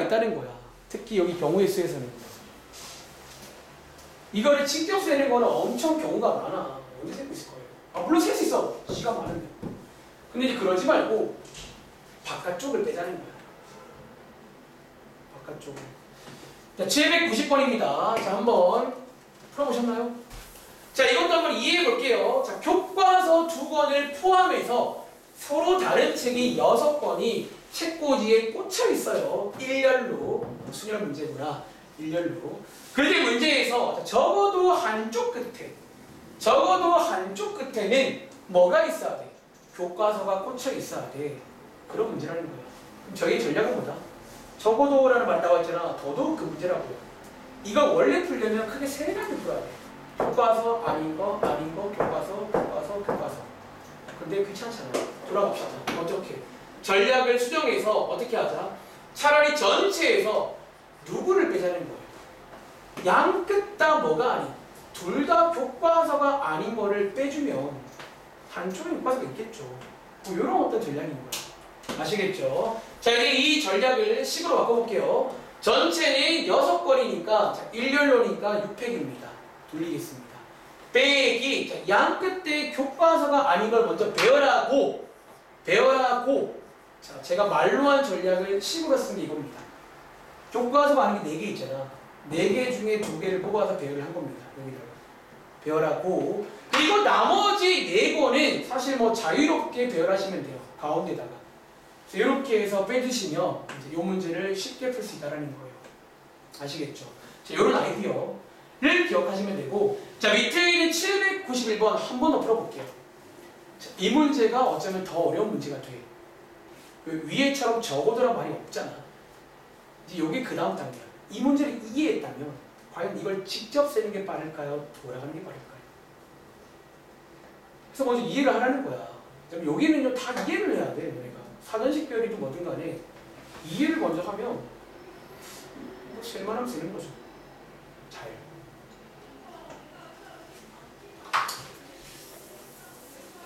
있다는 거야. 특히 여기 경우의 수에서는. 이거를 직접 세는 거는 엄청 경우가 많아. 언제 세고 있을 거예요? 아, 물론 셀 수 있어. 시간 많은데. 근데 이제 그러지 말고 바깥쪽을 빼자는 거야. 바깥쪽을. 자, 790번입니다. 자, 한번 풀어보셨나요? 자, 이것도 한번 이해해 볼게요. 자, 교과서 2권을 포함해서 서로 다른 책이 6권이 책꽂이에 꽂혀 있어요. 일렬로. 순열 문제구나. 일렬로. 그런데 문제에서 적어도 한쪽 끝에는 뭐가 있어야 돼? 교과서가 꽂혀 있어야 돼. 그런 문제라는 거야. 그럼 저희 전략은 뭐다? 적어도라는 말 나왔잖아. 더더욱 그 문제라고요. 이거 원래 풀려면 크게 3가지 풀어야 돼. 교과서, 아닌 거, 교과서. 근데 귀찮잖아. 돌아갑시다. 어떻게? 전략을 수정해서 어떻게 하자? 차라리 전체에서 누구를 빼자는 거예요. 양 끝 다 뭐가 아닌, 둘 다 교과서가 아닌 거를 빼주면 한쪽에 교과서가 있겠죠. 뭐 이런 어떤 전략인 거야. 아시겠죠? 자, 이제 이 전략을 식으로 바꿔볼게요. 전체는 6권이니까 일렬로니까 6팩입니다. 돌리겠습니다. 빼기, 자, 양 끝에 교과서가 아닌 걸 먼저 배열하고 자, 제가 말로 한 전략을 식으로 쓴 게 이겁니다. 교과서가 아닌 게 4개 있잖아. 4개 중에 2개를 뽑아서 배열을 한 겁니다. 여기다가 배열하고, 그리고 나머지 4권은 사실 뭐 자유롭게 배열하시면 돼요. 가운데다가 이렇게 해서 빼주시면 이제 이 문제를 쉽게 풀 수 있다는 거예요. 아시겠죠? 자, 이런 아이디어를 기억하시면 되고, 자, 밑에 있는 791번 한 번 더 풀어볼게요. 자, 이 문제가 어쩌면 더 어려운 문제가 돼. 위에처럼 적어도란 말이 없잖아. 이제 이게 그 다음 단계야. 이 문제를 이해했다면 과연 이걸 직접 쓰는 게 빠를까요? 돌아가는 게 빠를까요? 그래서 먼저 이해를 하라는 거야. 여기는요 다 이해를 해야 돼. 너네가 사전식 배열이든 뭐든 간에 이해를 먼저 하면 뭐 쓸만하면 쓰는 거죠. 잘.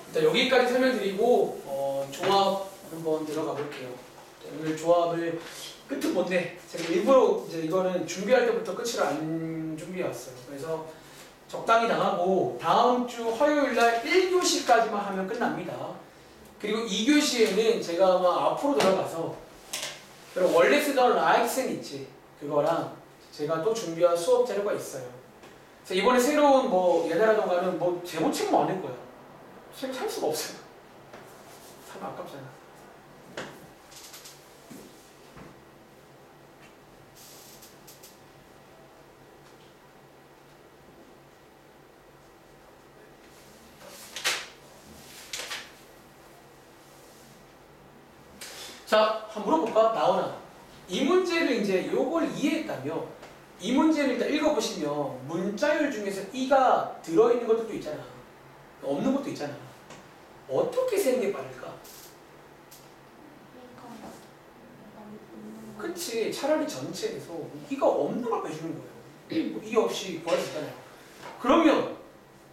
일단 여기까지 설명드리고 조합 한번 들어가 볼게요. 오늘 조합을 끝은 뭔데? 제가 일부러 이제 이거는 준비할 때부터 끝을 안 준비해왔어요. 그래서 적당히 당하고 다음 주 화요일날 1교시까지만 하면 끝납니다. 그리고 2교시에는 제가 아마 앞으로 들어가서 원래 쓰던 라이센 있지? 그거랑 제가 또 준비한 수업 자료가 있어요. 그래서 이번에 새로운 뭐 예나라던가는 뭐 제보책은 많을 거야. 책 살 수가 없어요. 사면 아깝잖아. 자, 한번 물어볼까? 나오나? 이 문제를 이제 요걸 이해했다며 이 문제를 일단 읽어보시면 문자열 중에서 이가 들어있는 것들도 있잖아. 없는 것도 있잖아. 어떻게 세는 게 빠를까? 그치. 차라리 전체에서 이가 없는 걸 빼주는 거예요. 이 없이 구할 수 있잖아요. 그러면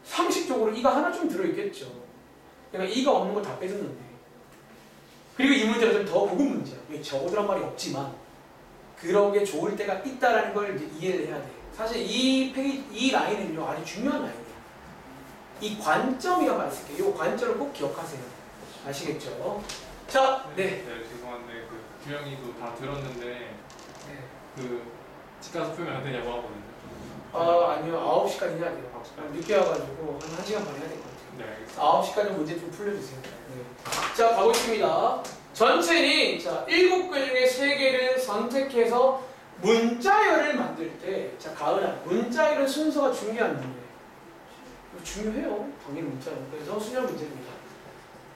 상식적으로 이가 하나 좀 들어있겠죠. 그러니까 이가 없는 걸 다 빼줬는데. 그리고 이 문제가 좀 더 고급 문제야. 적어두란 말이 없지만 그런 게 좋을 때가 있다라는 걸 이제 이해를 해야 돼. 사실 이 라인은요 아주 중요한 라인이에요. 이 관점이란 말을 쓸게요. 이 관점을 꼭 기억하세요. 아시겠죠? 자, 네. 죄송한데 그 규영이도 다 들었는데 그 집 가서 풀면 안 되냐고 하거든요. 아니요. 9시까지 해야 돼요. 늦게 와가지고 한 1시간 반 해야 될 것 같아요. 네, 알겠습니다. 9시까지 문제 좀 풀려주세요. 네. 자, 가보겠습니다. 전체는 자 7개 중에 3개를 선택해서 문자열을 만들 때, 자 가은아, 문자열은 순서가 중요한 문제예요. 중요해요. 당연히 문자열. 그래서 수년 문제입니다.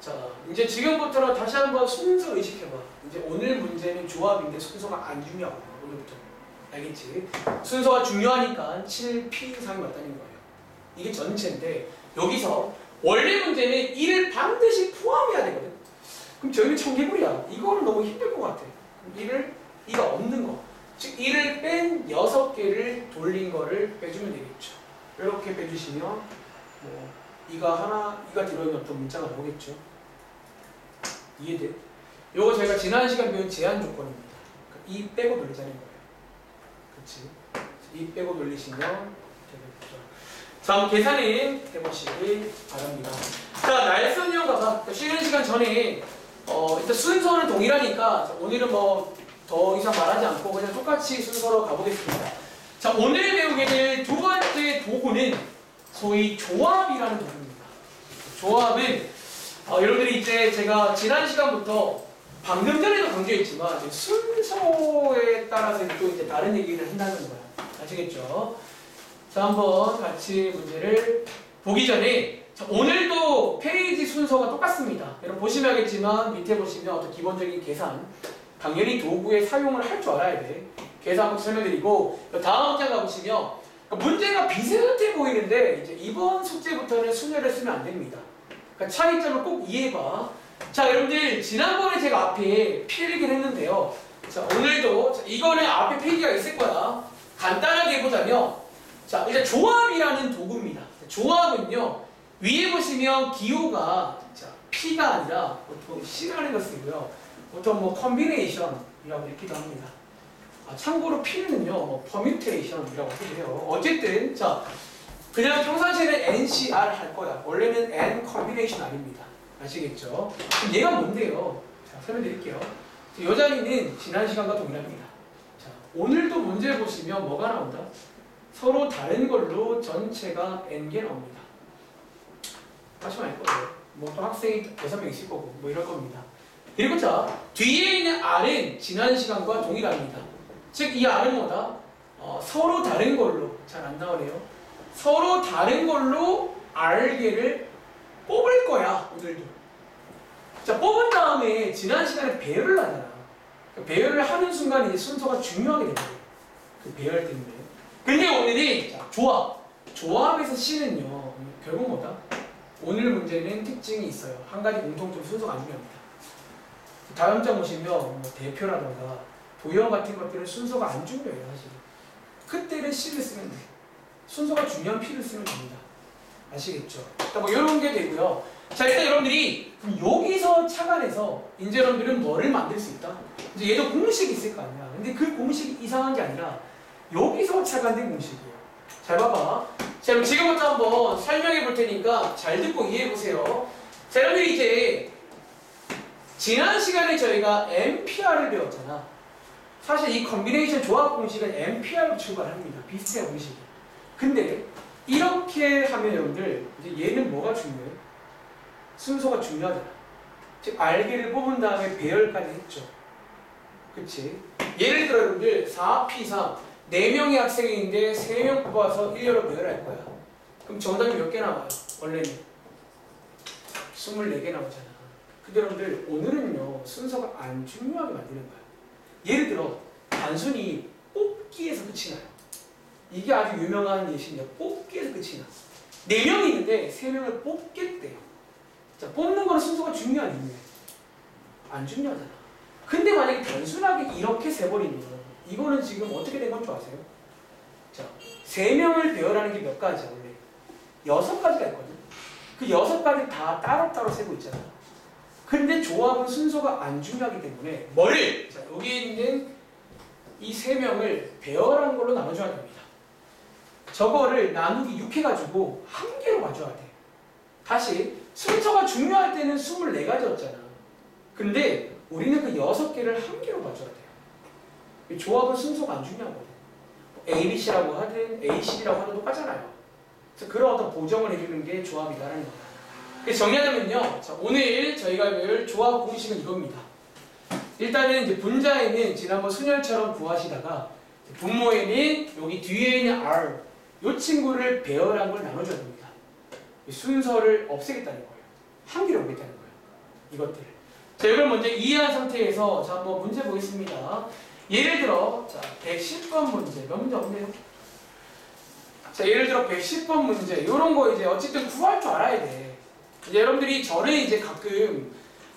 자, 이제 지금부터는 다시 한번 순서 의식해봐. 이제 오늘 문제는 조합인데 순서가 안 중요하고 오늘부터. 알겠지? 순서가 중요하니까 7P 이상이 맞다는 거예요. 이게 전체인데 여기서 원래 문제는 1을 반드시 포함해야 되거든. 그럼 저희는 청개구리야. 이거는 너무 힘들 것 같아. 2가 없는 거. 즉 1을 뺀 6개를 돌린 거를 빼주면 되겠죠. 이렇게 빼주시면 뭐 2가 들어있는 어떤 문자가 나오겠죠. 이해돼? 요거 저희가 지난 시간 배운 제한 조건입니다. 그러니까 2 빼고 돌리자는 거예요. 그렇지? 2 빼고 돌리시면 되겠죠. 자, 한번 계산을 해보시기 바랍니다. 자, 날선이형 가사 쉬는 시간 전에 일단 순서는 동일하니까 자, 오늘은 뭐 더 이상 말하지 않고 그냥 똑같이 순서로 가보겠습니다. 자, 오늘 배우게 될 두 번째 도구는 소위 조합이라는 도구입니다. 조합은 여러분들이 이제 제가 지난 시간부터 방금 전에도 강조했지만 이제 순서에 따라서 또 이제 다른 얘기를 한다는 거야. 아시겠죠? 자, 한번 같이 문제를 보기 전에 자, 오늘도 페이지 순서가 똑같습니다. 여러분 보시면 알겠지만 밑에 보시면 어떤 기본적인 계산 당연히 도구의 사용을 할 줄 알아야 돼. 계산 한번 설명드리고 다음 장 가보시면 문제가 비슷해 보이는데 이제 이번 숙제부터는 순열을 쓰면 안 됩니다. 그러니까 차이점을 꼭 이해해봐. 자, 여러분들 지난번에 제가 앞에 필기를 했는데요. 자, 오늘도 자, 이거는 앞에 페이지가 있을 거야. 간단하게 해보자면 자, 이제 조합이라는 도구입니다. 조합은요 위에 보시면 기호가 자, P가 아니라 보통 C라는 걸 쓰고요. 보통 뭐 컨비네이션이라고 읽기도 합니다. 참고로 P는요 뭐 퍼뮤테이션이라고 하기도 해요. 어쨌든 자 그냥 평상시에는 NCR 할 거야. 원래는 N 컨비네이션 아닙니다. 아시겠죠? 그럼 얘가 뭔데요? 자, 설명드릴게요. 이 자리는 지난 시간과 동일합니다. 자, 오늘도 문제 보시면 뭐가 나온다? 서로 다른 걸로 전체가 N개 나옵니다. 하시면 알 거예요. 뭐 또 학생이 6명 있을 거고 뭐 이럴 겁니다. 그리고 자, 뒤에 있는 R은 지난 시간과 동일합니다. 즉, 이 R은 뭐다? 서로 다른 걸로, 잘 안 나오네요. 서로 다른 걸로 R개를 뽑을 거야, 오늘도. 자, 뽑은 다음에 지난 시간에 배열을 하잖아. 배열을 하는 순간 이제 순서가 중요하게 되거든. 그 배열 때문에. 근데 오늘이 자, 조합. 조합에서 C는요, 결국 뭐다? 오늘 문제는 특징이 있어요. 한 가지 공통점 순서가 안 중요합니다. 다음 장 보시면 뭐 대표라던가 도형 같은 것들은 순서가 안 중요해요, 사실. 그때는 C를 쓰면 돼. 순서가 중요한 P를 쓰면 됩니다. 아시겠죠? 뭐 이런 게 되고요. 자, 일단 여러분들이 여기서 착안해서 이제 여러분들은 뭐를 만들 수 있다? 이제 얘도 공식이 있을 거 아니야. 근데 그 공식이 이상한 게 아니라 여기서 착안된 공식이에요. 잘 봐봐. 자, 그럼 지금부터 한번 설명해 볼 테니까 잘 듣고 이해해 보세요. 자, 여러분들이 이제 지난 시간에 저희가 MPR을 배웠잖아. 사실 이 컨비네이션 조합 공식은 MPR로 출발합니다. 비슷해요, 공식이. 근데 이렇게 하면 여러분들 이제 얘는 뭐가 중요해? 순서가 중요하잖아. 즉 R개를 뽑은 다음에 배열까지 했죠. 그치? 예를 들어 여러분들 4P3 4명의 학생이 있는데 3명 뽑아서 1렬로 배열할 거야. 그럼 정답이 몇 개 나와요? 원래는 24개 나오잖아. 근데 여러분들 오늘은요 순서가 안 중요하게 만드는 거야. 예를 들어 단순히 뽑기에서 끝이 나요. 이게 아주 유명한 예시인데 뽑기에서 끝이 나. 4명이 있는데 3명을 뽑겠대요. 자, 뽑는 거는 순서가 중요한 이유예요. 안 중요하잖아. 근데 만약에 단순하게 이렇게 세버리면 이거는 지금 어떻게 된 건 줄 아세요? 자, 3명을 배열하는 게 몇 가지야 원래? 6가지가 있거든. 그 6가지 다 따로따로 세고 있잖아. 근데 조합은 순서가 안 중요하기 때문에 뭐를? 자, 여기에 있는 이 3명을 배열한 걸로 나눠줘야 됩니다. 저거를 나누기 6 해가지고 한 개로 봐줘야 돼. 다시 순서가 중요할 때는 24가지였잖아. 근데 우리는 그 6개를 한 개로 봐줘야 돼요. 조합은 순서가 안 중요하거든. ABC라고 하든 AC라고 하든 똑같잖아요. 그래서 그런 어떤 보정을 해주는 게 조합이다라는 거예요. 그래서 정리하자면요. 자, 오늘 저희가 배울 조합 공식은 이겁니다. 일단은 이제 분자에는 지난번 순열처럼 구하시다가 분모에는 여기 뒤에 있는 R 이 친구를 배열한 걸 나눠줘야 됩니다. 순서를 없애겠다는 거예요. 한 개로 오겠다는 거예요. 이것들을. 자, 이걸 먼저 이해한 상태에서 자, 한번 문제 보겠습니다. 예를 들어 자, 110번 문제. 몇 문제 없네요. 자, 예를 들어 110번 문제. 이런 거 이제 어쨌든 구할 줄 알아야 돼. 이제 여러분들이 저를 이제 가끔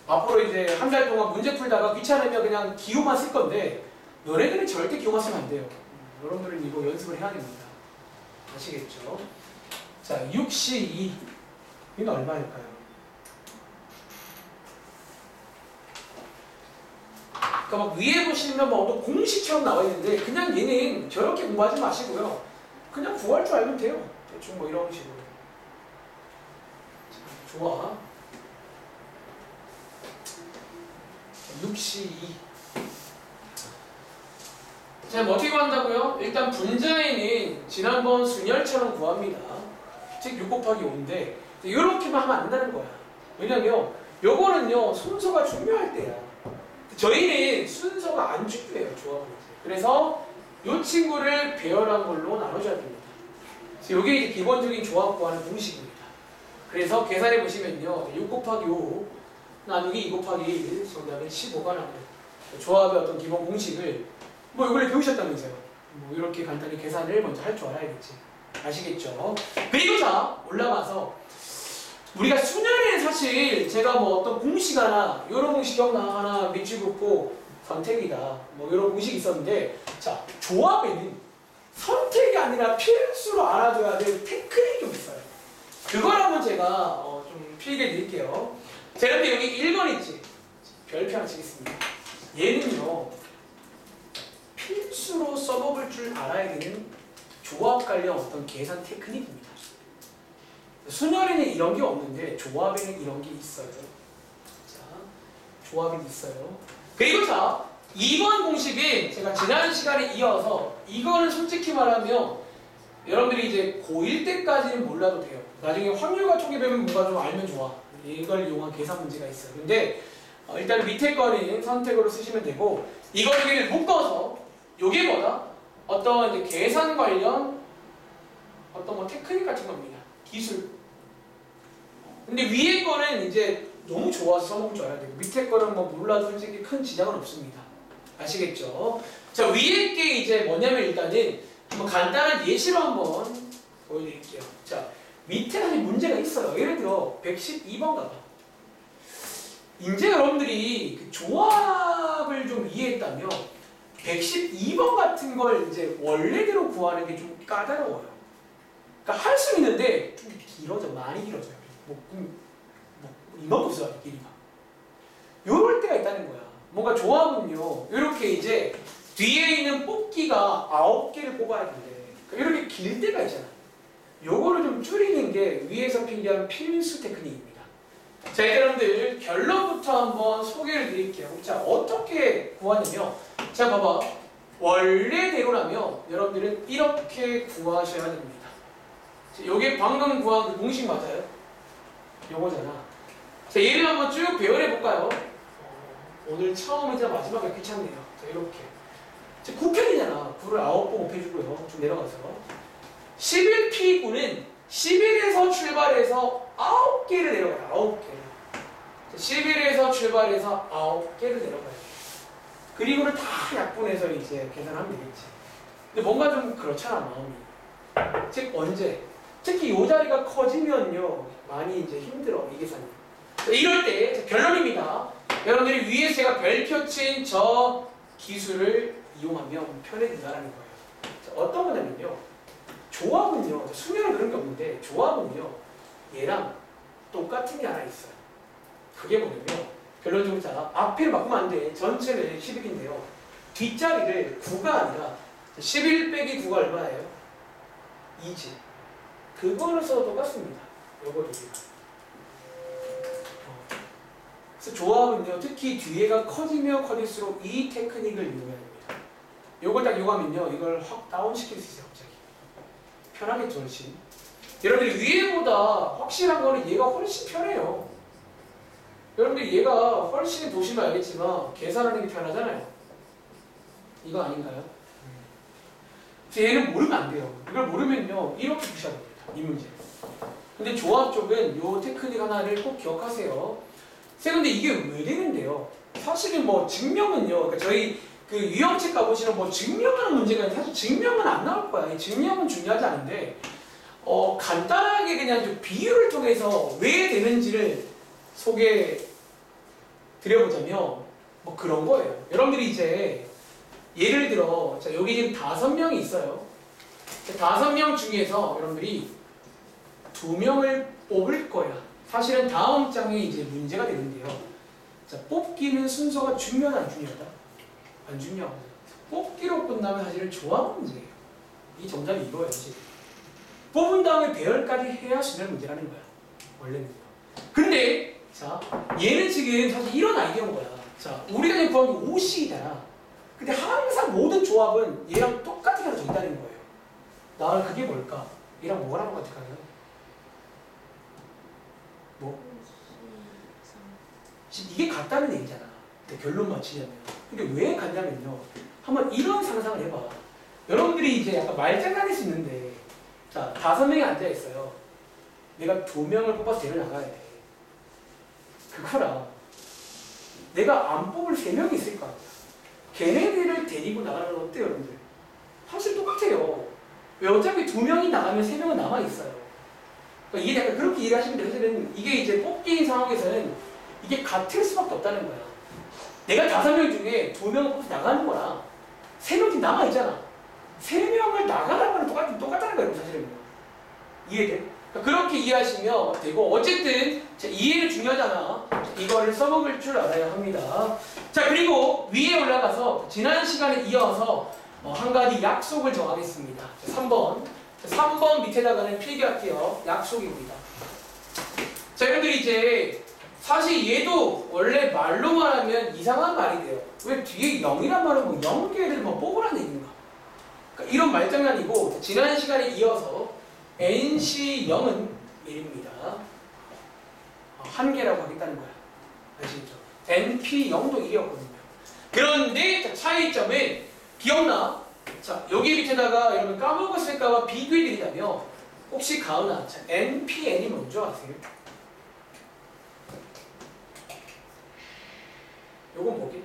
앞으로 이제 한 달 동안 문제 풀다가 귀찮으면 그냥 기호만 쓸 건데 너네들은 절대 기호만 쓰면 안 돼요. 여러분들은 이거 연습을 해야 됩니다. 아시겠죠? 자, 6C2 이건 얼마일까요? 그러니까 막 위에 보시면 뭐 어떤 공식처럼 나와 있는데 그냥 얘는 저렇게 공부하지 마시고요. 그냥 구할 줄 알면 돼요. 대충 뭐 이런 식으로. 자, 좋아. 62. 자, 뭐 어떻게 구한다고요? 일단 분자에는 지난번 순열처럼 구합니다. 즉 6 곱하기 5인데 이렇게만 하면 안 된다는 거야. 왜냐면 요거는요 순서가 중요할 때야. 저희는 순서가 안 중요해요. 조합은. 그래서 이 친구를 배열한 걸로 나눠줘야 됩니다. 그래서 이게 이제 기본적인 조합 구하는 공식입니다. 그래서 계산해 보시면요 6 곱하기 5 나누기 2 곱하기 1 정답은 15가 나와요. 조합의 어떤 기본 공식을 뭐 이번에 배우셨다면서요. 뭐 이렇게 간단히 계산을 먼저 할 줄 알아야겠지. 아시겠죠? 그리고 자 올라가서 우리가 수련회는 사실 제가 뭐 어떤 공식 하나 이런 공식 기억나 하나 밑줄 긋고 선택이다 뭐 이런 공식이 있었는데 자 조합에는 선택이 아니라 필수로 알아둬야 될 테크닉이 좀 있어요. 그걸 한번 제가 좀 필기해 드릴게요. 자 이런데 여기 1번 있지? 별표 하나 치겠습니다. 얘는요 필수로 써먹을 줄 알아야 되는 조합 관련 어떤 계산 테크닉입니다. 순열에는 이런 게 없는데 조합에는 이런 게 있어요. 자, 조합이 있어요. 그리고 자, 2번 공식은 제가 지난 시간에 이어서 이거는 솔직히 말하면 여러분들이 이제 고1 때까지는 몰라도 돼요. 나중에 확률과 통계 배우면 뭔가 좀 알면 좋아. 이걸 이용한 계산 문제가 있어요. 근데 일단 밑에 거는 선택으로 쓰시면 되고 이거 여기를 묶어서 요게 뭐다? 어떤 이제 계산 관련 어떤 뭐 테크닉 같은 겁니다. 기술. 근데 위에 거는 이제 너무 좋아서 써먹을 줄 알아야 되고 밑에 거는 뭐 몰라도 솔직히 큰 지장은 없습니다. 아시겠죠? 자 위에 게 이제 뭐냐면 일단은 한번 간단한 예시로 한번 보여드릴게요. 자 밑에 사실 문제가 있어요. 예를 들어 112번 가봐. 이제 여러분들이 그 조합을 좀 이해했다면 112번 같은 걸 이제 원래대로 구하는 게 좀 까다로워요. 그러니까 할 수 있는데 좀 길어져, 많이 길어져요. 뭐 이만큼 써야 돼, 길이가. 요럴 때가 있다는 거야. 뭔가 조합은요, 이렇게 이제 뒤에 있는 뽑기가 9개를 뽑아야 되는데 그러니까 이렇게 길 때가 있잖아. 요거를 좀 줄이는 게 위에서 필기한 필수 테크닉입니다. 자, 여러분들 결론부터 한번 소개를 드릴게요. 자, 어떻게 구하냐면 자, 봐봐. 원래대로라면 여러분들은 이렇게 구하셔야 됩니다. 요게 방금 구한 그 공식 맞아요? 요거잖아. 자, 얘를 한번 쭉 배열해 볼까요? 오늘 처음이자 마지막에 귀찮네요. 자, 이렇게. 자, 9편이잖아. 9를 9번 곱해주고요. 좀 내려가서. 11P9는 11에서 출발해서 9개를 내려가요. 9개를. 11에서 출발해서 9개를 내려가요. 그리고를 다 약분해서 이제 계산하면 되겠지. 근데 뭔가 좀 그렇잖아, 마음이. 즉, 언제? 특히 이 자리가 커지면요, 많이 이제 힘들어, 이 계산이. 이럴 때, 결론입니다. 여러분들이 위에 제가 별표 친 저 기술을 이용하면 편해진다는 거예요. 자, 어떤 거냐면요. 조합은요, 수면은 그런 게 없는데, 조합은요, 얘랑 똑같은 게 하나 있어요. 그게 뭐냐면, 결론적으로 자, 앞에를 바꾸면 안 돼. 전체는 11인데요. 뒷자리를 9가 아니라 11 빼기 9가 얼마예요? 2지. 그거를 써도 똑같습니다. 요거 두 개가. 그래서 조합은요, 특히 뒤에가 커지면 커질수록 이 테크닉을 이용해야 됩니다. 요걸 딱 이용하면요, 이걸 확 다운시킬 수 있어요, 갑자기. 편하겠죠, 훨씬. 여러분들이 위에보다 확실한 거는 얘가 훨씬 편해요. 여러분들 얘가 훨씬 보시면 알겠지만 계산하는 게 편하잖아요. 이거 아닌가요? 얘는 모르면 안 돼요. 이걸 모르면요 이렇게 푸셔야 됩니다. 이 문제. 근데 조합 쪽은 요 테크닉 하나를 꼭 기억하세요. 근데 이게 왜 되는데요? 사실은 뭐 증명은요. 그러니까 저희 그 유형책 가보시면 뭐 증명하는 문제가 있는데 사실 증명은 안 나올 거야. 증명은 중요하지 않은데 간단하게 그냥 좀 비유를 통해서 왜 되는지를 소개 드려보자면 뭐 그런 거예요. 여러분들이 이제 예를 들어 자, 여기 지금 5명이 있어요. 5명 중에서 여러분들이 2명을 뽑을 거야. 사실은 다음 장에 이제 문제가 되는데요. 자, 뽑기는 순서가 중요하다 안 중요하다? 안 중요하거든요. 뽑기로 끝나면 사실은 조합 문제예요. 이 정답이 이거예요. 지금. 뽑은 다음에 배열까지 해야 수면 문제라는 거야. 원래는. 근데 자 얘는 지금 사실 이런 아이디어인 거야. 자 우리가 지금 구한 게 5C잖아. 근데 항상 모든 조합은 얘랑 똑같은 게 하나 더 있다는 거예요. 나는 그게 뭘까? 얘랑 뭐가 나온 것 같을까요? 뭐? 지금 이게 같다는 얘기잖아. 근데 결론 맞히려면. 근데 왜 같냐면요. 한번 이런 상상을 해봐. 여러분들이 이제 약간 말장난일 수 있는데, 자, 5명이 앉아있어요. 내가 2명을 뽑아서 데려나가야 돼. 그거랑 내가 안 뽑을 3명이 있을 거 아니야. 걔네들을 데리고 나가는 건 어때요, 여러분들? 사실 똑같아요. 왜 어차피 2명이 나가면 3명은 남아있어요. 그러니까 이게 약간 그렇게 이해하시면 돼요. 사실은 이게 이제 뽑기인 상황에서는 이게 같을 수밖에 없다는 거야. 내가 5명 중에 2명을 뽑아서 나가는 거랑 3명이 남아있잖아. 3명을 나가라는 거랑 똑같다는 거예요, 사실은. 이해돼? 그러니까 그렇게 이해하시면 되고, 어쨌든 이해는 중요하잖아. 이거를 써먹을 줄 알아야 합니다. 자, 그리고 위에 올라가서 지난 시간에 이어서 한 가지 약속을 정하겠습니다. 3번 밑에다가는 필기할게요. 약속입니다. 자, 여러분들 이제 사실 얘도 원래 말로만 하면 이상한 말이 돼요. 왜 뒤에 0이란 말은 뭐 0개를 뭐 뽑으라는 얘기인가? 그러니까 이런 말장난이고, 지난 시간에 이어서 NC 0은 1입니다. 한 개라고 하겠다는 거야. 아시겠죠? NP 0도 1이었거든요. 그런데 차이점은 기억나? 자, 여기 밑에다가 여러분 까먹었을까봐 비교해드리자면, 혹시 가은아, 자, NPN이 뭔지 아세요? 요건 뭐게?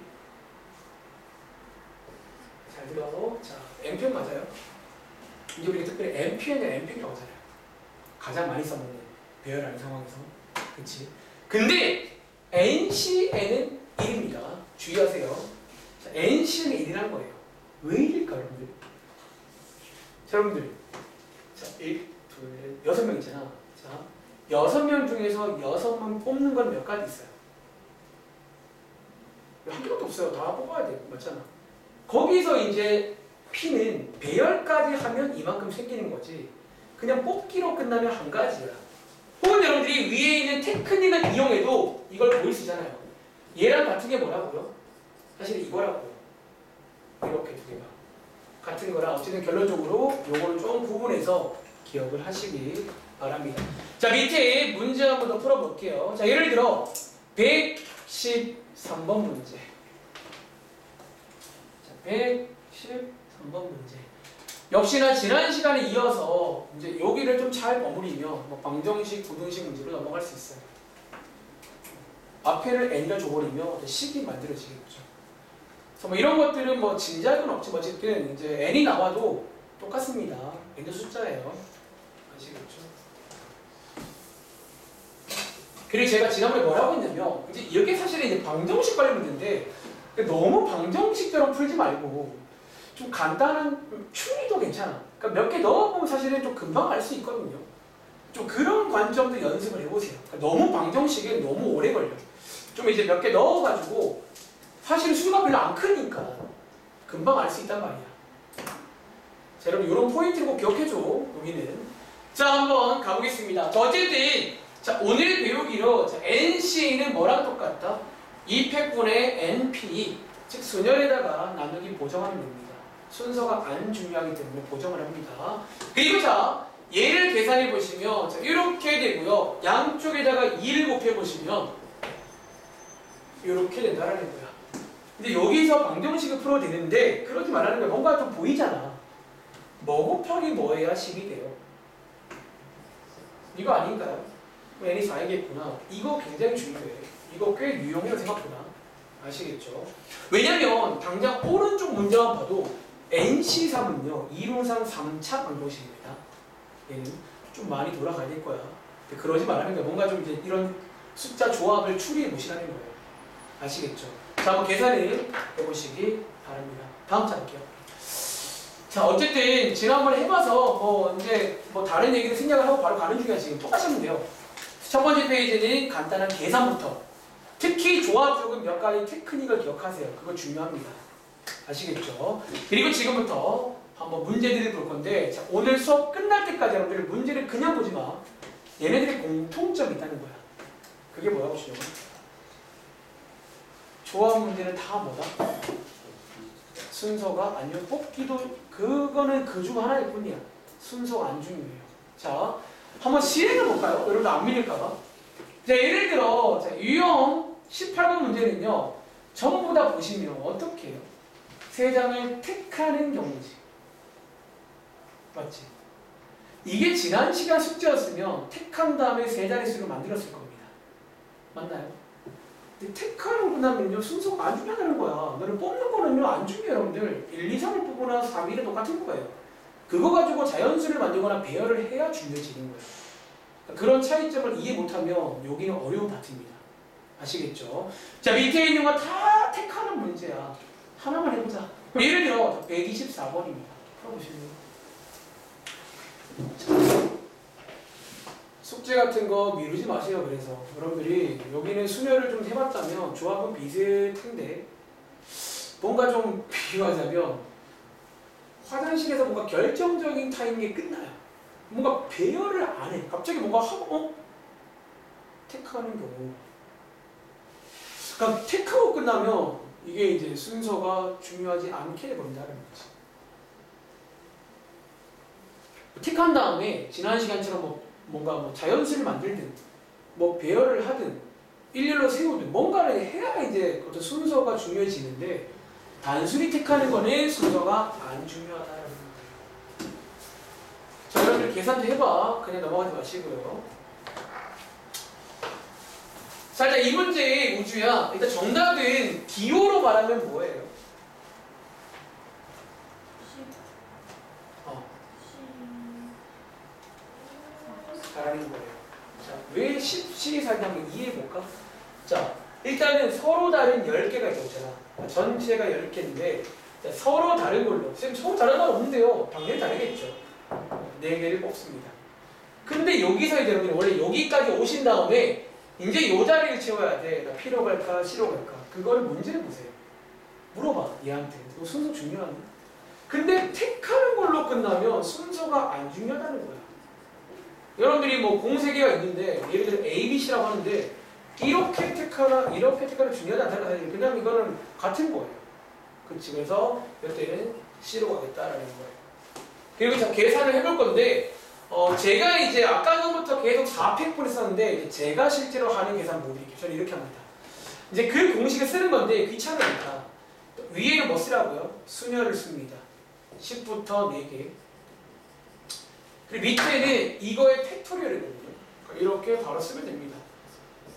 잘 들어서, 자, NPN 맞아요? 이제 우리가 특별히 NPN을 NP라고 하잖아요. 가장 많이 써먹는 배열하는 상황에서. 그치? 근데 NCN은 1입니다. 주의하세요. 자, NCN은 1이라는 거예요. 왜 1일까, 여러분들? 자, 여러분들. 자, 1, 2, 6명 있잖아. 자, 6명 중에서 6명 뽑는 건 몇 가지 있어요? 한 개밖에 없어요. 다 뽑아야 돼. 맞잖아. 거기서 이제 P는 배열까지 하면 이만큼 생기는 거지. 그냥 뽑기로 끝나면 한 가지야. 혹은 여러분들이 위에 있는 테크닉을 이용해도 이걸 보일 수 있잖아요. 얘랑 같은 게 뭐라고요? 사실 이거라고요. 이렇게 두 개가 같은 거라 어쨌든 결론적으로 요거는 좀 구분해서 기억을 하시기 바랍니다. 자, 밑에 문제 한번 더 풀어볼게요. 자, 예를 들어 113번 문제. 자, 113번 문제. 역시나 지난 시간에 이어서 이제 여기를 좀 잘 버무리면 뭐 방정식, 부등식 문제로 넘어갈 수 있어요. 앞에를 n을 줘버리면 식이 만들어지겠죠. 그래서 뭐 이런 것들은 뭐 진작은 없지만 어쨌든 이제 n이 나와도 똑같습니다. n도 숫자예요. 아시겠죠? 그리고 제가 지난번에 뭐라고 했냐면 이제 이렇게 사실은 이제 방정식 관련 문제인데 너무 방정식처럼 풀지 말고 좀 간단한 추리도 괜찮아. 그러니까 몇 개 넣어보면 사실은 좀 금방 알 수 있거든요. 좀 그런 관점도 연습을 해보세요. 그러니까 너무 방정식에 너무 오래 걸려. 좀 이제 몇 개 넣어가지고 사실 수가 별로 안 크니까 금방 알 수 있단 말이야. 자, 여러분 이런 포인트를 꼭 기억해줘. 여기는. 자, 한번 가보겠습니다. 자, 어쨌든 자, 오늘 배우기로 자, NC는 뭐랑 똑같다? 2팩분의 NP, 즉 순열에다가 나누기 보정하면 됩니다. 순서가 안 중요하기 때문에 보정을 합니다. 그리고 자, 얘를 계산해 보시면 자, 이렇게 되고요. 양쪽에다가 2를 곱해 보시면 이렇게 된다는 거야. 근데 여기서 방정식을 풀어도 되는데 그러지 말라는 거야. 뭔가 좀 보이잖아. 뭐 곱하기 뭐해야 10이 돼요? 이거 아닌가요? n이 4이겠구나. 이거 굉장히 중요해. 이거 꽤 유용해요, 생각보다. 아시겠죠? 왜냐면 당장 오른쪽 문제만 봐도 NC3은요, 이론상 3차 방정식입니다. 얘는 좀 많이 돌아가야 될 거야. 근데 그러지 말라는 거야. 뭔가 좀 이제 이런 숫자 조합을 추리해 보시라는 거예요. 아시겠죠? 자, 한번 계산을 해보시기 바랍니다. 다음 차 할게요. 자, 어쨌든 지난번에 해봐서 뭐 이제 뭐 다른 얘기를 생각을 하고 바로 가는 중이야. 지금 똑같이 하면 돼요. 첫 번째 페이지는 간단한 계산부터. 특히 조합 쪽은 몇 가지 테크닉을 기억하세요. 그거 중요합니다. 아시겠죠? 그리고 지금부터 한번 문제들을 볼 건데, 자, 오늘 수업 끝날 때까지 여러분들 문제를 그냥 보지 마. 얘네들의 공통점이 있다는 거야. 그게 뭐야 보시려고? 조합 문제는 다 뭐다? 순서가 아니면 뽑기도 그거는 그 중 하나일 뿐이야. 순서가 안 중요해요. 자, 한번 실행해 볼까요? 여러분 안 밀릴까봐. 자, 예를 들어 자, 유형 18번 문제는요. 전부 다 보시면 어떻게 해요? 세 장을 택하는 경우지. 맞지? 이게 지난 시간 숙제였으면 택한 다음에 세 자릿수를 만들었을 겁니다. 맞나요? 근데 택하는 끝나면요 순서가 안 중요하다는 거야. 너를 뽑는 거는요 안 중요해요 여러분들. 1, 2, 3을 뽑거나 3, 2는 똑같은 거예요. 그거 가지고 자연수를 만들거나 배열을 해야 중요해지는 거예요. 그러니까 그런 차이점을 이해 못하면 여기는 어려운 파트입니다. 아시겠죠? 자, 밑에 있는 거 다 택하는 문제야. 하나만 해보자. 예를 들어 124번입니다. 풀어보시면 숙제 같은 거 미루지 마세요. 그래서 여러분들이 여기는 수녀를 좀 해봤다면 조합은 비슷한데 뭔가 좀 비유하자면 화장실에서 뭔가 결정적인 타이밍에 끝나요. 뭔가 배열을 안 해. 갑자기 뭔가 하고 택하는 경우. 그러니까 택하고 끝나면 이게 이제 순서가 중요하지 않게 돼버린다는 거지. 택한 다음에 지난 시간처럼 뭔가 자연수를 만들든 뭐 배열을 하든 일렬로 세우든 뭔가를 해야 이제 어떤 순서가 중요해지는데 단순히 택하는 거는 순서가 안 중요하다는 거예요. 자, 여러분들 계산도 해봐. 그냥 넘어가지 마시고요. 자, 일단 이 문제의 우주야. 일단 정답은 기호로 말하면 뭐예요? 잘하는 거예요. 자, 왜 10시사기 한번 이해해볼까? 자, 일단은 서로 다른 10개가 있잖아. 전체가 10개인데 자, 서로 다른 걸로. 지금 서로 다른 건 없는데요. 당연히 다르겠죠. 4개를 뽑습니다. 근데 여기서 이제 여러분이 원래 여기까지 오신 다음에 이제 이 자리를 채워야 돼. 나 P로 갈까? C로 갈까? 그거를 문제를 보세요. 물어봐. 얘한테. 너 순서 중요하니? 근데 택하는 걸로 끝나면 순서가 안 중요하다는 거야. 여러분들이 뭐 공세개가 있는데 예를 들어 A, B, C라고 하는데 이렇게 택하나 이렇게 택하나 중요하지 않다는 그냥 이거는 같은 거예요. 그치? 그래서 이때는 C로 가겠다라는 거예요. 그리고 자 계산을 해볼 건데 제가 이제 아까 전부터 계속 4팩분 했었는데 이제 제가 실제로 하는 계산 못 드릴게요. 저는 이렇게 합니다. 이제 그 공식을 쓰는 건데 귀찮으니까 위에는 뭐 쓰라고요? 수녀를 씁니다. 10부터 4개. 그리고 밑에는 이거의 팩토리얼이거든요. 이렇게 바로 쓰면 됩니다.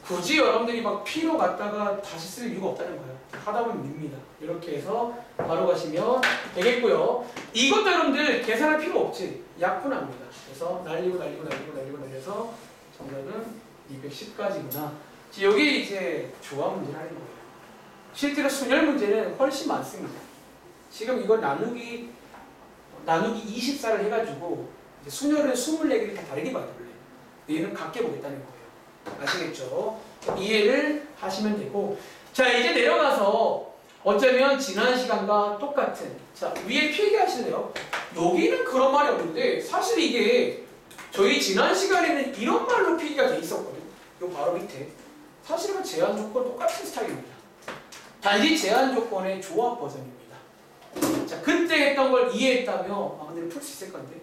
굳이 여러분들이 막 P로 갔다가 다시 쓸 이유가 없다는 거예요. 하다 보면 밉니다. 이렇게 해서 바로 가시면 되겠고요. 이것도 여러분들 계산할 필요 없지. 약분합니다. 그래서 날려서 정답은 210까지구나. 여기 이제 조합 문제를 하는 거예요. 실제로 순열 문제는 훨씬 많습니다. 지금 이거 나누기 24를 해가지고 순열은 24개를 다 다르게 봐요. 얘는 같게 보겠다는 거예요. 아시겠죠? 이해를 하시면 되고 자 이제 내려가서 어쩌면 지난 시간과 똑같은 자 위에 필기하시네요. 여기는 그런 말이 없는데 사실 이게 저희 지난 시간에는 이런 말로 필기가 돼 있었거든요. 요 바로 밑에 사실은 제한 조건 똑같은 스타일입니다. 단지 제한 조건의 조합 버전입니다. 자 그때 했던 걸 이해했다면 아마 풀 수 있을 건데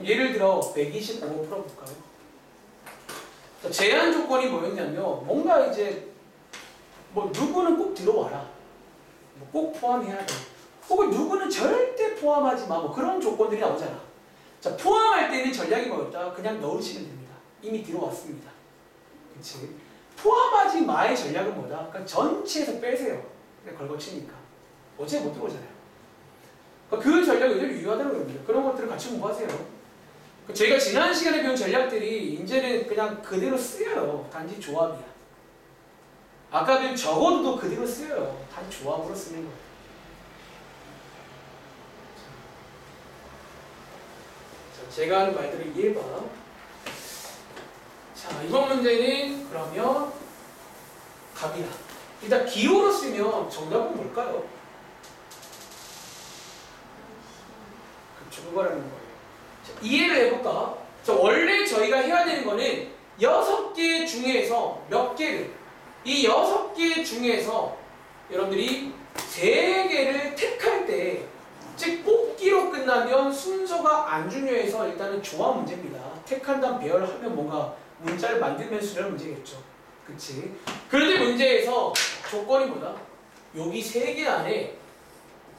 예를 들어 125번 풀어볼까요? 자, 제한 조건이 뭐였냐면 뭔가 이제 뭐 누구는 꼭 들어와라 뭐 꼭 포함해야 돼 혹은 누구는 절대 포함하지 마 뭐 그런 조건들이 나오잖아. 자 포함할 때는 전략이 뭐였다? 그냥 넣으시면 됩니다. 이미 들어왔습니다. 그치? 포함하지 마의 전략은 뭐다? 그러니까 전체에서 빼세요. 걸거치니까 어차피 못 들어오잖아요. 그러니까 그 전략이 의외로 유효하다는 겁니다. 그런 것들을 같이 공부하세요. 제가 지난 시간에 배운 전략들이 이제는 그냥 그대로 쓰여요. 단지 조합이야. 아까 배운 적어도 그대로 쓰여요. 단지 조합으로 쓰는 거예요. 자, 제가 하는 말들을 이해해봐. 자, 이번 문제는 그러면 갑니다. 일단 기호로 쓰면 정답은 뭘까요? 그거라는 거예요. 자, 이해를 해볼까? 자, 원래 저희가 해야 되는 거는 6개 중에서 몇 개를, 이 6개 중에서 여러분들이 3개를 택할 때, 즉 뽑기로 끝나면 순서가 안 중요해서 일단은 조합 문제입니다. 택한 다음 배열하면 뭔가 문자를 만들면 수련 문제겠죠. 그치? 그런데 문제에서 조건이 뭐다? 여기 3개 안에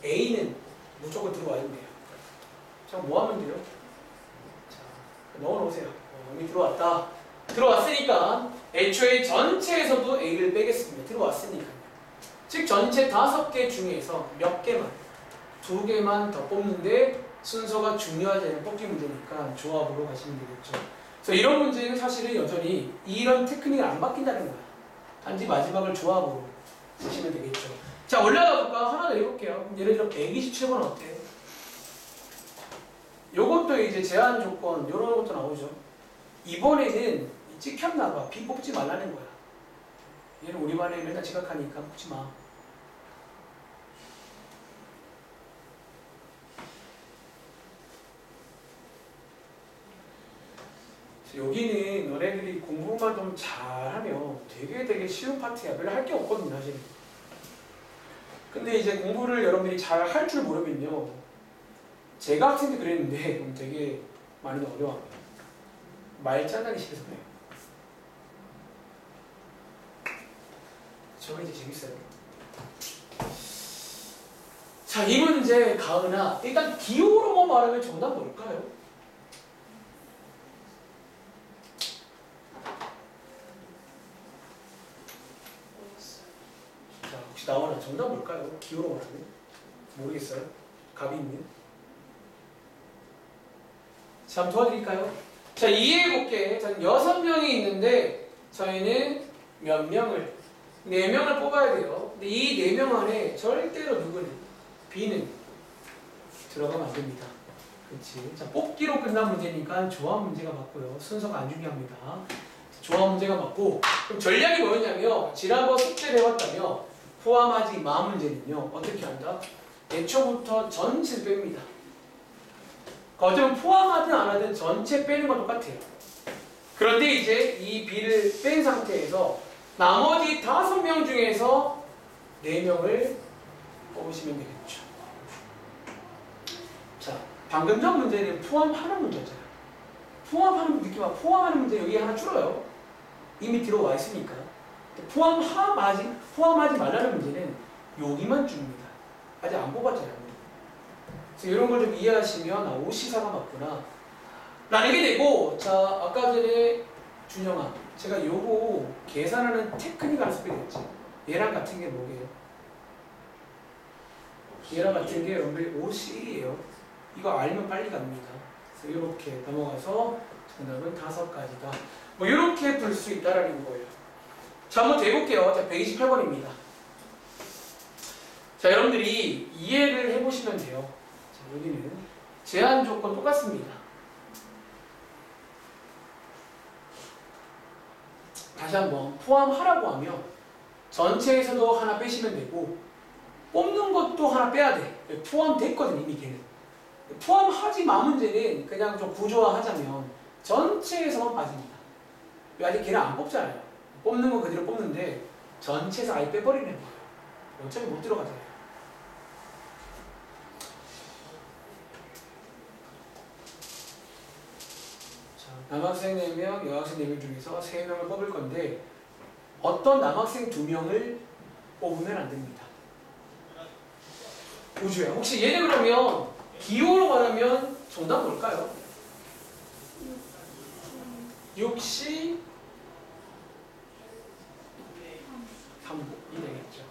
A는 무조건 들어와야 돼요. 자, 뭐 하면 돼요? 자, 넣어놓으세요. 여기 들어왔다. 들어왔으니까 애초에 전체에서도 A를 빼겠습니다. 들어왔으니까. 즉 전체 5개 중에서 몇 개만, 2개만 더 뽑는데 순서가 중요하지 않은 뽑기 문제니까 조합으로 가시면 되겠죠. 그래서 이런 문제는 사실은 여전히 이런 테크닉을 안 바뀐다는 거야. 단지 마지막을 조합으로 쓰시면 되겠죠. 자, 올라가 볼까? 하나 더 해볼게요. 예를 들어 127번 어때? 요것도 이제 제한 조건 요런 것도 나오죠. 이번에는 찍혔나 봐. B 뽑지 말라는 거야. 얘는 우리 반에 맨날 지각하니까 뽑지 마. 여기는 너네들이 공부만 좀 잘하면 되게 쉬운 파트야. 별로 할 게 없거든 사실. 근데 이제 공부를 여러분들이 잘 할 줄 모르면요, 제가 학생 때 그랬는데 그럼 되게 많이 어려워합니다. 말 짠하기 싫어서 그래요. 저는 이제 재밌어요. 자, 이 문제 가은아, 일단 기호로만 말하면 정답 뭘까요? 자, 혹시 나오나? 정답 뭘까요? 기호로 말하면? 모르겠어요. 갑이 있는? 자, 한번 도와드릴까요? 자, 이해해볼게. 자, 6명이 있는데 저희는 몇 명을? 4명을 뽑아야 돼요. 근데 이 4명 안에 절대로 누구는? B는 들어가면 안 됩니다. 그렇지. 자, 뽑기로 끝난 문제니까 조합 문제가 맞고요. 순서가 안 중요합니다. 조합 문제가 맞고, 그럼 전략이 뭐였냐면, 지난번 숙제를 해왔다면 포함하지 마 문제는요, 어떻게 한다? 애초부터 전체를 뺍니다. 어쩌면 포함하든 안 하든 전체 빼는 건 똑같아요. 그런데 이제 이 B를 뺀 상태에서 나머지 5명 중에서 4명을 뽑으시면 되겠죠. 자, 방금 전 문제는 포함하는 문제잖아요. 포함하는 느낌 와. 포함하는 문제 여기 하나 줄어요. 이미 들어와 있으니까. 포함하지 말라는 문제는 여기만 줍니다. 아직 안 뽑았잖아요. 그래서 이런 걸 좀 이해하시면, 아, 오시사가 맞구나 라는 게 되고, 자, 아까 전에 준영아, 제가 요거 계산하는 테크닉 하나 소개했지. 얘랑 같은 게 뭐예요? 얘랑 같은 게 여러분들 51이에요. 이거 알면 빨리 갑니다. 그래서 이렇게 넘어가서 정답은 5가지다. 뭐 이렇게 풀 수 있다라는 거예요. 자, 한번 더 해볼게요. 자, 128번입니다. 자, 여러분들이 이해를 해보시면 돼요. 자, 여기는 제한 조건 똑같습니다. 다시 한번 포함하라고 하면 전체에서도 하나 빼시면 되고, 뽑는 것도 하나 빼야 돼. 포함됐거든 이미 걔는. 포함하지 마 문제는 그냥 좀 구조화하자면 전체에서만 빠집니다. 아직 걔는 안 뽑잖아요. 뽑는 건 그대로 뽑는데 전체에서 아예 빼버리는 거예요. 어차피 못 들어가잖아요. 자, 남학생 4명, 여학생 4명 중에서 3명을 뽑을 건데 어떤 남학생 2명을 뽑으면 안 됩니다. 우주야. 혹시 얘는 그러면 기호로 말하면 정답 뭘까요? 60 3이 되겠죠.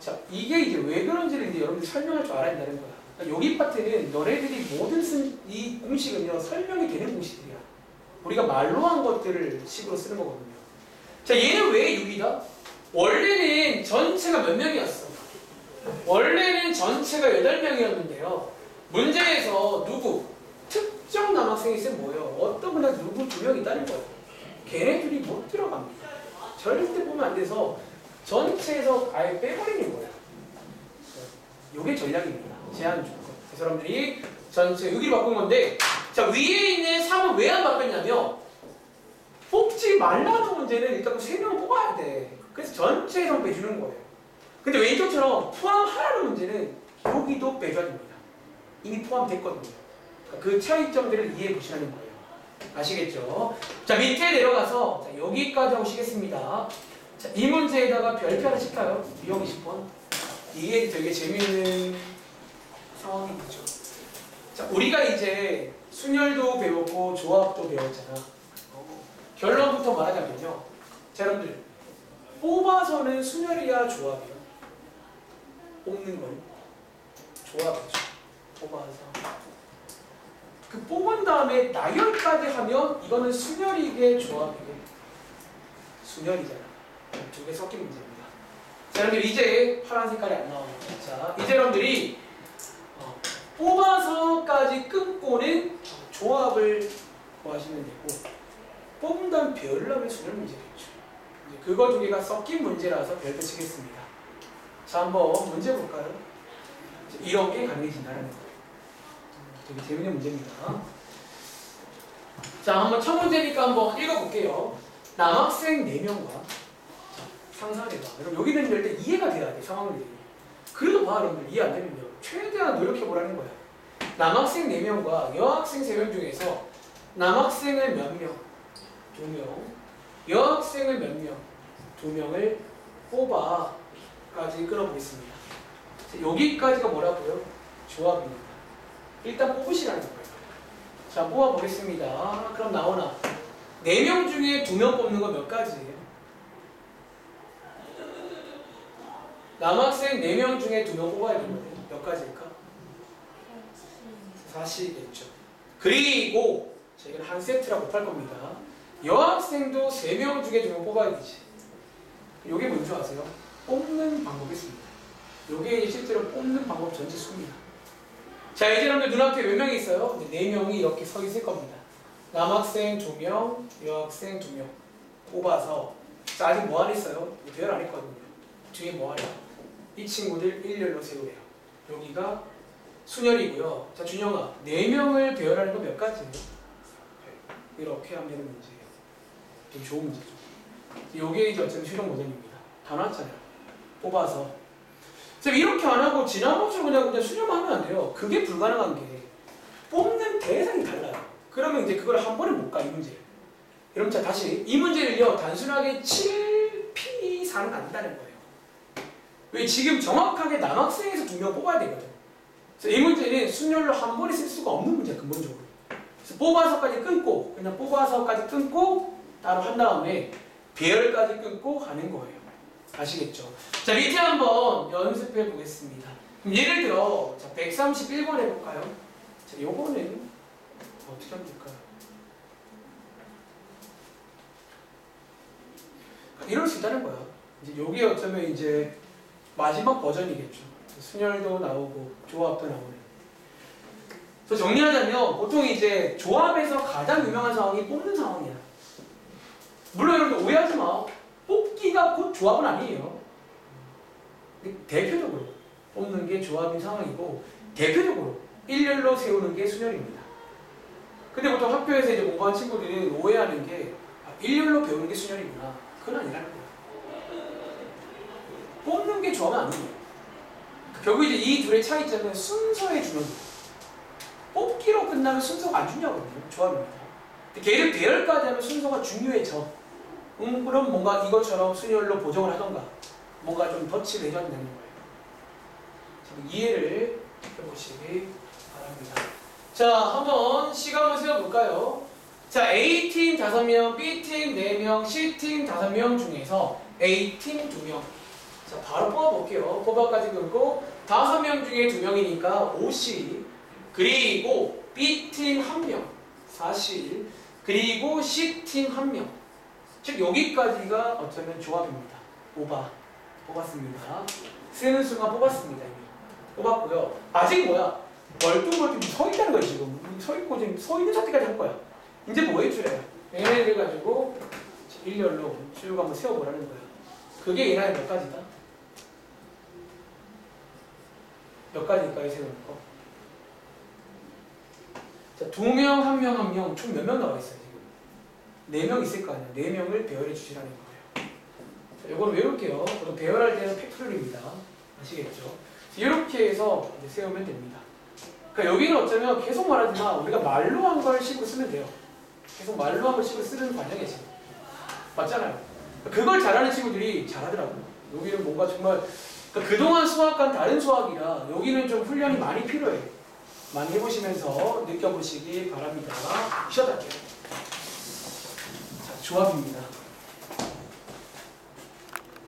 자, 이게 이제 왜 그런지를 이제 여러분들이 설명할 줄 알아야 된다는 거야. 그러니까 여기 파트는 너네들이 모든 쓴 이 공식은요, 설명이 되는 공식들이야. 우리가 말로 한 것들을 식으로 쓰는 거거든요. 자, 얘는 왜 6이다? 원래는 전체가 몇 명이었어? 원래는 전체가 8명이었는데요. 문제에서 누구? 특정 남학생이 있으면 뭐예요? 어떤 분한테 누구 2명 있다는 거예요. 걔네들이 못 들어갑니다. 절대 보면 안 돼서 전체에서 아예 빼버리는 거예요. 이게 전략입니다. 제한 조건. 그래서 여러분들이 전체 여기를 바꾼 건데 자 위에 있는 3은 왜 안 바꿨냐면 뽑지 말라는 문제는 일단 3명을 뽑아야 돼. 그래서 전체에서 빼주는 거예요. 근데 왼쪽처럼 포함하라는 문제는 여기도 빼줘야 됩니다. 이미 포함됐거든요. 그러니까 그 차이점들을 이해해 보시라는 거예요. 아시겠죠? 자 밑에 내려가서 자, 여기까지 오시겠습니다. 자, 이 문제에다가 별표 하나 칠까요? 220번. 이게 되게 재미있는 상황이 되죠. 자 우리가 이제 순열도 배웠고 조합도 배웠잖아. 결론부터 말하자면요. 자 여러분들 뽑아서는 순열이야 조합이야? 뽑는 건 조합이죠. 뽑아서 그 뽑은 다음에 나열까지 하면 이거는 순열이게 조합이게 순열이잖아. 두 개 섞인 문제입니다. 자 여러분들 이제 파란 색깔이 안 나옵니다. 자 이제 여러분들이 뽑아서까지 끊고는 조합을 구하시면 되고 뽑은 다음 별을 하면 순열 문제겠죠. 이제 그거 두 개가 섞인 문제라서 별표 치겠습니다. 자 한번 문제 볼까요? 이런 게 가능해진다는 거예요. 되게 재밌는 문제입니다. 자 한번 첫 문제니까 한번 읽어볼게요. 남학생 4명과 상상을 해봐. 여러분 여기는 일단 이해가 돼야 돼 상황들이. 그래도 봐 여러분들 이해 안 되면요. 최대한 노력해보라는 거야. 남학생 4명과 여학생 3명 중에서 남학생을 몇 명? 2명. 여학생을 몇 명? 2명을 뽑아까지 끌어보겠습니다. 여기까지가 뭐라고요? 조합입니다. 일단 뽑으시라는 거예요. 자 뽑아보겠습니다. 그럼 나오나? 4명 중에 2명 뽑는 건 몇 가지예요? 남학생 4명 중에 2명 뽑아야 되거든요. 몇 가지일까? 4시겠죠. 그리고 저희는 한 세트라고 할 겁니다. 여학생도 3명 중에 2명 뽑아야 되지. 이게 뭔지 아세요? 뽑는 방법이 있습니다. 이게 실제로 뽑는 방법 전체 수입니다. 자 이제 여러분들 눈앞에 몇 명이 있어요? 4명이 이렇게 서 있을 겁니다. 남학생 2명, 여학생 2명 뽑아서 자 아직 뭐 안 했어요? 배열 안 했거든요. 뒤에 뭐 하냐? 이 친구들 일렬로 세우래요. 여기가 순열이고요. 자 준영아 4명을 배열하는 거 몇 가지예요? 이렇게 하면 되는 문제예요. 좀 좋은 문제죠. 이게 이제 어차피 실용 모델입니다. 다 나왔잖아요. 뽑아서 이렇게 안 하고 지난 것처럼 그냥 수렴만 하면 안 돼요. 그게 불가능한 게 뽑는 대상이 달라요. 그러면 이제 그걸 한 번에 못 가, 이 문제를. 여러분 자 다시 이 문제를요 단순하게 7P4는 안 된다는 거예요. 왜 지금 정확하게 남학생에서 2명 뽑아야 되거든. 그래서 이 문제는 순열로 한 번에 쓸 수가 없는 문제야 근본적으로. 그래서 뽑아서까지 끊고 그냥 뽑아서까지 끊고 따로 한 다음에 배열까지 끊고 하는 거예요. 아시겠죠? 자 밑에 한번 연습해 보겠습니다. 그럼 예를 들어 자 131번 해볼까요? 자 요거는 어떻게 하면 될까요? 이럴 수 있다는 거야. 이제 요게 어쩌면 이제 마지막 버전이겠죠. 순열도 나오고 조합도 나오는. 그래서 정리하자면 보통 이제 조합에서 가장 유명한 상황이 뽑는 상황이야. 물론 여러분들 오해하지 마. 뽑기가 곧 조합은 아니에요. 대표적으로 뽑는 게 조합인 상황이고 대표적으로 일렬로 세우는 게 순열입니다. 근데 보통 학교에서 이제 공부한 친구들이 오해하는 게 일렬로 배우는 게 순열이구나. 그건 아니라는 거예요. 뽑는 게 조합은 아니에요. 결국 이제 이 둘의 차이점은 순서의 중요입니다. 뽑기로 끝나면 순서가 안 중요하거든요. 조합입니다. 걔를 배열까지 하면 순서가 중요해져. 그럼 뭔가 이것처럼 순열로 보정을 하던가 뭔가 좀 덧칠을 해줘야 되는 거예요. 이해를 해보시기 바랍니다. 자, 한번 시간을 세워볼까요? 자, A팀 5명, B팀 4명, C팀 5명 중에서 A팀 2명. 자, 바로 뽑아볼게요. 뽑아까지 끊고 5명 중에 2명이니까 5C. 그리고 B팀 1명, 4C. 그리고 C팀 1명. 즉 여기까지가 어쩌면 조합입니다. 뽑았습니다. 쓰는 순간 뽑았습니다. 이미. 뽑았고요. 아직 뭐야? 멀뚱멀뚱 서 있다는 거야 지금. 서 있고 지금 서 있는 상태까지 할 거야. 이제 뭐 해줘요? 얘네들 가지고 일렬로 쭉 한번 세워보라는 거야. 그게 얘네의 몇 가지다? 몇 가지일까요? 세우는 거? 자, 2명, 1명, 1명 총 몇 명 나와 있어요 지금? 4명 있을 거 아니에요. 4명을 배열해 주시라는 거예요. 자, 이걸 외울게요. 그럼 배열할 때는 팩토리얼입니다. 아시겠죠? 이렇게 해서 이제 세우면 됩니다. 그러니까 여기는 어쩌면 계속 말하지만 우리가 말로 한 걸 식으로 쓰면 돼요. 계속 말로 한 걸 식으로 쓰는 과정이에요 지금. 맞잖아요. 그걸 잘하는 친구들이 잘하더라고요. 여기는 뭔가 정말 그러니까 그동안 수학과는 다른 수학이라 여기는 좀 훈련이 많이 필요해요. 많이 해보시면서 느껴보시기 바랍니다. 쉬어갈게요. 자, 조합입니다.